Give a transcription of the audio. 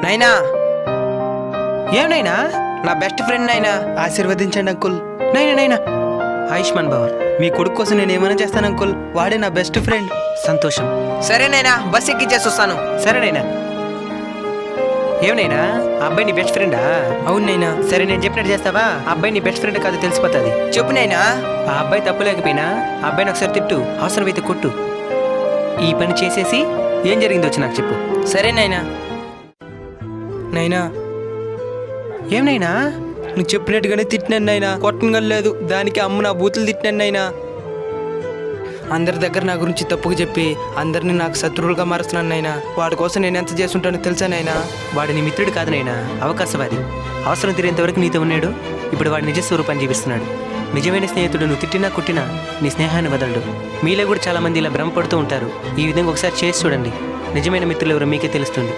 నైనా, ఏమైనా నా బెస్ట్ ఫ్రెండ్ నైనా. ఆశీర్వదించండి అంకుల్. నైనా ఆయుష్మాన్ భవ. మీ కొడుకు కోసం నేను ఏమైనా చేస్తాను అంకుల్. వాడే నా బెస్ట్ ఫ్రెండ్. సంతోషం. సరేనైనా, బస్ ఎక్కించేసి వస్తాను. సరేనైనా. ఏమనైనా, ఆ అబ్బాయి నీ బెస్ట్ ఫ్రెండా? అవునైనా. సరే, నేను చెప్పినట్టు చేస్తావా? ఆ అబ్బాయి నీ బెస్ట్ ఫ్రెండ్ కాదు తెలిసిపోతుంది. చెప్పునైనా. ఆ అబ్బాయి తప్పు లేకపోయినా ఆ అబ్బాయిని ఒకసారి తిట్టు, అవసరమైతే కొట్టు. ఈ పని చేసేసి ఏం జరిగిందో వచ్చి నాకు చెప్పు. సరేనైనా. నైనా, ఏమనైనా? నువ్వు చెప్పినట్టుగానే తిట్టినాను నైనా. కొట్టంగా లేదు, దానికి అమ్మ నా బూతులు తిట్టినాను నైనా. అందరి దగ్గర నా గురించి తప్పుగా చెప్పి అందరినీ నాకు శత్రువులుగా మారుస్తున్నాను నైనా. వాడి కోసం నేను ఎంత చేస్తుంటానో తెలుసా నైనా? వాడు నీ మిత్రుడు కాదు నైనా, అవకాశవాది. అవసరం తీరేంత వరకు నీతో ఉన్నాడు. ఇప్పుడు వాడు నిజ స్వరూపాన్ని జీవిస్తున్నాడు. నిజమైన స్నేహితుడు నువ్వు తిట్టినా కొట్టినా నీ స్నేహాన్ని వదలడు. మీలో కూడా చాలా మంది ఇలా భ్రమపడుతూ ఉంటారు. ఈ విధంగా ఒకసారి చేసి చూడండి. నిజమైన మిత్రులు ఎవరో మీకే తెలుస్తుంది.